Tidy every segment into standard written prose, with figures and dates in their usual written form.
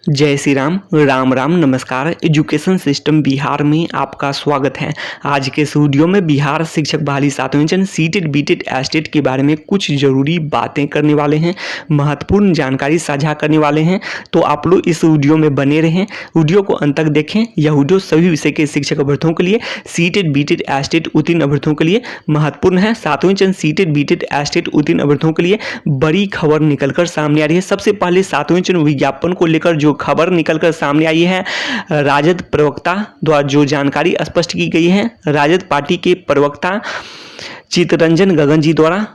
जय श्री राम, राम राम, नमस्कार। Education system Bihar में आपका स्वागत है। आज के इस वीडियो में बिहार शिक्षक बहाली 7वें वेतन सीटेट बीटेट एस्टेट के बारे में कुछ ज़रूरी बातें करने वाले हैं, महत्वपूर्ण जानकारी साझा करने वाले हैं। तो आप लोग इस वीडियो में बने रहें, वीडियो को अंत तक देखें। यह वीडियो सभी विषय के शिक्षक अभ्यर्थियों के लिए, सीटेट बीटेट एस्टेट उत्तीर्ण अभ्यर्थियों के लिए महत्वपूर्ण है। 7वें वेतन सीटेट बीटेट एस्टेट उत्तीर्ण अभ्यर्थियों के लिए बड़ी खबर निकलकर सामने आ रही है। सबसे पहले 7वें वेतन विज्ञापन को लेकर जो खबर निकलकर सामने आई है, राजद प्रवक्ता द्वारा जो जानकारी स्पष्ट की गई है, राजद पार्टी के प्रवक्ता चितरंजन गगन जी द्वारा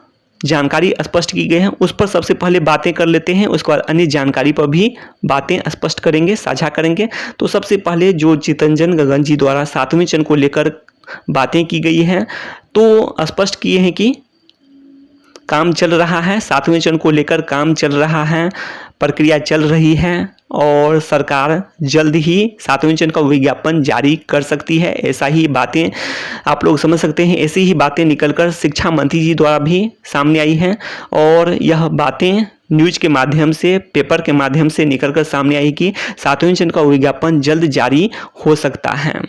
जानकारी स्पष्ट की गई है, उस पर सबसे पहले बातें कर लेते हैं। उसके बाद अन्य जानकारी पर भी बातें स्पष्ट करेंगे, साझा करेंगे। तो सबसे पहले जो चितरंजन गगन जी द्वारा 7वें वेतन को लेकर बातें की गई हैं, तो स्पष्ट किए हैं कि काम चल रहा है, 7वें वेतन को लेकर काम चल रहा है, प्रक्रिया चल रही है और सरकार जल्द ही 7वें वेतन का विज्ञापन जारी कर सकती है। ऐसा ही बातें आप लोग समझ सकते हैं। ऐसी ही बातें निकलकर शिक्षा मंत्री जी द्वारा भी सामने आई हैं और यह बातें न्यूज़ के माध्यम से, पेपर के माध्यम से निकलकर सामने आई कि 7वें वेतन का विज्ञापन जल्द जारी हो सकता है,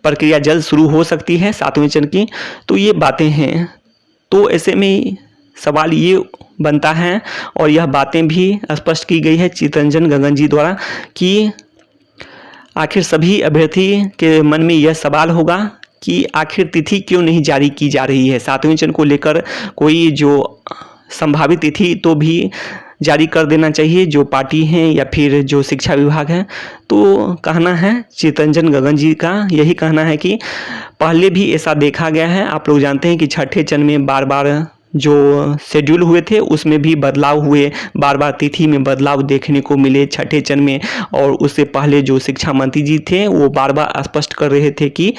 प्रक्रिया जल्द शुरू हो सकती है 7वें वेतन की। तो ये बातें हैं। तो ऐसे में सवाल ये बनता है और यह बातें भी स्पष्ट की गई है चितरंजन गगन जी द्वारा कि आखिर सभी अभ्यर्थी के मन में यह सवाल होगा कि आखिर तिथि क्यों नहीं जारी की जा रही है। 7वें वेतन को लेकर कोई जो संभावित तिथि तो भी जारी कर देना चाहिए, जो पार्टी हैं या फिर जो शिक्षा विभाग है। तो कहना है चितरंजन गगन जी का, यही कहना है कि पहले भी ऐसा देखा गया है। आप लोग जानते हैं कि छठे चरण में बार बार जो शेड्यूल हुए थे उसमें भी बदलाव हुए, बार बार तिथि में बदलाव देखने को मिले छठे चरण में। और उससे पहले जो शिक्षा मंत्री जी थे वो बार बार स्पष्ट कर रहे थे कि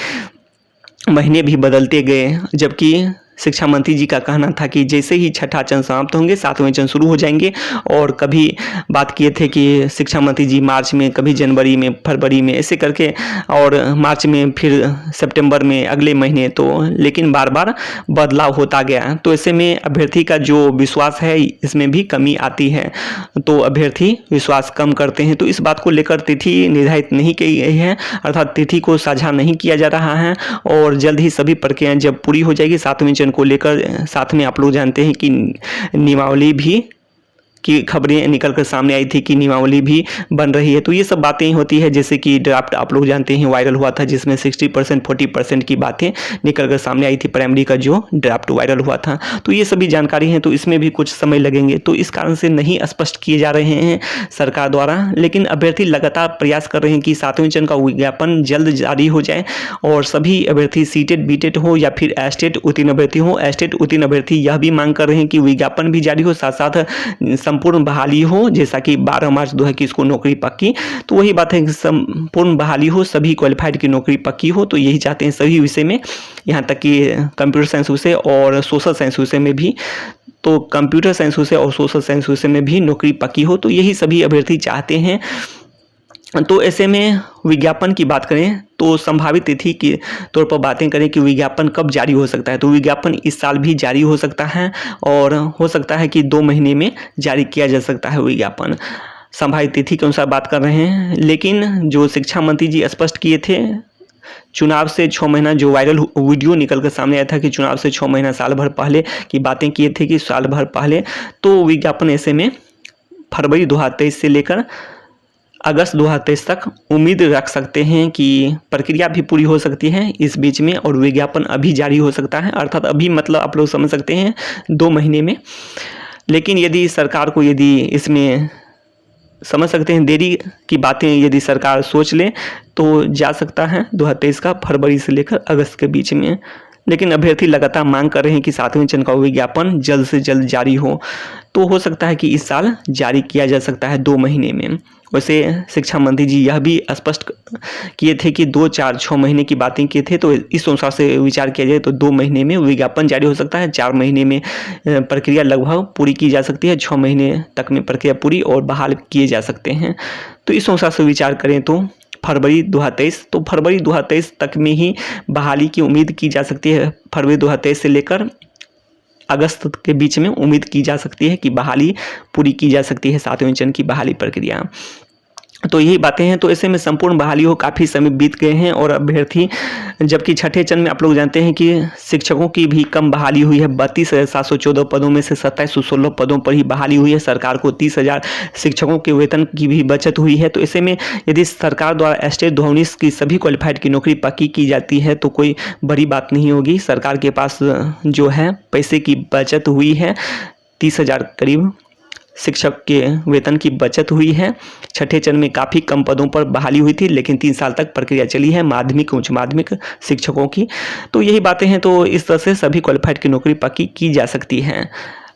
महीने भी बदलते गए, जबकि शिक्षा मंत्री जी का कहना था कि जैसे ही छठा चरण समाप्त होंगे 7वें चरण शुरू हो जाएंगे। और कभी बात किए थे कि शिक्षा मंत्री जी मार्च में, कभी जनवरी में, फरवरी में, ऐसे करके, और मार्च में, फिर सितंबर में, अगले महीने। तो लेकिन बार बार बदलाव होता गया। तो ऐसे में अभ्यर्थी का जो विश्वास है इसमें भी कमी आती है, तो अभ्यर्थी विश्वास कम करते हैं। तो इस बात को लेकर तिथि निर्धारित नहीं की गई है, अर्थात तिथि को साझा नहीं किया जा रहा है। और जल्द ही सभी प्रक्रियाएं जब पूरी हो जाएगी 7वें चरण को लेकर, साथ में आप लोग जानते हैं कि नियमावली भी की खबरें निकलकर सामने आई थी कि नियमावली भी बन रही है। तो ये सब बातें होती है, जैसे कि ड्राफ्ट आप लोग जानते हैं वायरल हुआ था, जिसमें 60% 40% की बातें निकलकर सामने आई थी। प्राइमरी का जो ड्राफ्ट वायरल हुआ था, तो ये सभी जानकारी हैं। तो इसमें भी कुछ समय लगेंगे, तो इस कारण से नहीं स्पष्ट किए जा रहे हैं सरकार द्वारा। लेकिन अभ्यर्थी लगातार प्रयास कर रहे हैं कि 7वें चरण का विज्ञापन जल्द जारी हो जाए और सभी अभ्यर्थी सीटेट बीटेट हो या फिर एस्टेट उत्तीर्ण अभ्यर्थी हो, एस्टेट उत्तीर्ण अभ्यर्थी यह भी मांग कर रहे हैं कि विज्ञापन भी जारी हो, साथ साथ संपूर्ण बहाली हो, जैसा कि 12 मार्च 2021 को नौकरी पक्की। तो वही बात है कि संपूर्ण बहाली हो, सभी क्वालिफाइड की नौकरी पक्की हो। तो यही चाहते हैं सभी विषय में, यहाँ तक कि कंप्यूटर साइंस विषय और सोशल साइंस विषय में भी। तो कंप्यूटर साइंस विषय और सोशल साइंस विषय में भी नौकरी पक्की हो, तो यही सभी अभ्यर्थी चाहते हैं। तो ऐसे में विज्ञापन की बात करें तो संभावित तिथि के तौर पर बातें करें कि विज्ञापन कब जारी हो सकता है, तो विज्ञापन इस साल भी जारी हो सकता है और हो सकता है कि 2 महीने में जारी किया जा सकता है विज्ञापन। संभावित तिथि के अनुसार बात कर रहे हैं। लेकिन जो शिक्षा मंत्री जी स्पष्ट किए थे, चुनाव से 6 महीना जो वायरल वीडियो निकल कर सामने आया था कि चुनाव से 6 महीना, साल भर पहले की बातें किए थे कि साल भर पहले, तो विज्ञापन ऐसे में फरवरी 2023 से लेकर अगस्त 2023 तक उम्मीद रख सकते हैं कि प्रक्रिया भी पूरी हो सकती है इस बीच में और विज्ञापन अभी जारी हो सकता है। अर्थात अभी मतलब आप लोग समझ सकते हैं 2 महीने में। लेकिन यदि सरकार को, यदि इसमें समझ सकते हैं देरी की बातें यदि सरकार सोच ले तो जा सकता है 2023 का फरवरी से लेकर अगस्त के बीच में। लेकिन अभ्यर्थी लगातार मांग कर रहे हैं कि 7वें चरण का विज्ञापन जल्द से जल्द जारी हो, तो हो सकता है कि इस साल जारी किया जा सकता है 2 महीने में। वैसे शिक्षा मंत्री जी यह भी स्पष्ट किए थे कि 2, 4, 6 महीने की बातें किए थे। तो इस अनुसार से विचार किया जाए तो 2 महीने में विज्ञापन जारी हो सकता है, 4 महीने में प्रक्रिया लगभग पूरी की जा सकती है, 6 महीने तक में प्रक्रिया पूरी और बहाल किए जा सकते हैं। तो इस अनुसार से विचार करें तो फरवरी 2023, तो फरवरी 2023 तक में ही बहाली की उम्मीद की जा सकती है। फरवरी 2023 से लेकर अगस्त के बीच में उम्मीद की जा सकती है कि बहाली पूरी की जा सकती है 7वें चरण की बहाली प्रक्रिया। तो यही बातें हैं। तो ऐसे में संपूर्ण बहाली हो काफ़ी समय बीत गए हैं और अभ्यर्थी, जबकि छठे चरण में आप लोग जानते हैं कि शिक्षकों की भी कम बहाली हुई है। 32,714 पदों में से 2716 पदों पर ही बहाली हुई है। सरकार को 30,000 शिक्षकों के वेतन की भी बचत हुई है। तो ऐसे में यदि सरकार द्वारा स्टेट 2019 की सभी क्वालिफाइड की नौकरी पक्की की जाती है तो कोई बड़ी बात नहीं होगी। सरकार के पास जो है पैसे की बचत हुई है, 30,000 करीब शिक्षक के वेतन की बचत हुई है। छठे चरण में काफ़ी कम पदों पर बहाली हुई थी, लेकिन 3 साल तक प्रक्रिया चली है माध्यमिक उच्च माध्यमिक शिक्षकों की। तो यही बातें हैं। तो इस तरह से सभी क्वालिफाइड की नौकरी पक्की की जा सकती है।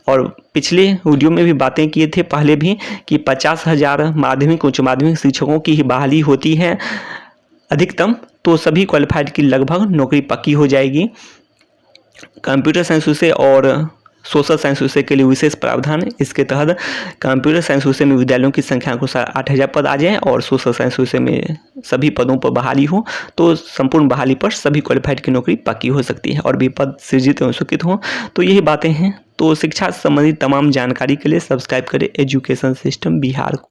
और पिछले वीडियो में भी बातें किए थे पहले भी कि 50,000 माध्यमिक उच्च माध्यमिक शिक्षकों की ही बहाली होती है अधिकतम, तो सभी क्वालिफाइड की लगभग नौकरी पक्की हो जाएगी। कंप्यूटर साइंस विषय और सोशल साइंस विषय के लिए विशेष प्रावधान, इसके तहत कंप्यूटर साइंस विषय में विद्यालयों की संख्या अनुसार 8,000 पद आ जाए और सोशल साइंस विषय में सभी पदों पर बहाली हो तो संपूर्ण बहाली पर सभी क्वालिफाइड की नौकरी पक्की हो सकती है और भी पद सृजित एवं स्वीकृत हों। तो यही बातें हैं। तो शिक्षा संबंधी तमाम जानकारी के लिए सब्सक्राइब करें एजुकेशन सिस्टम बिहार को।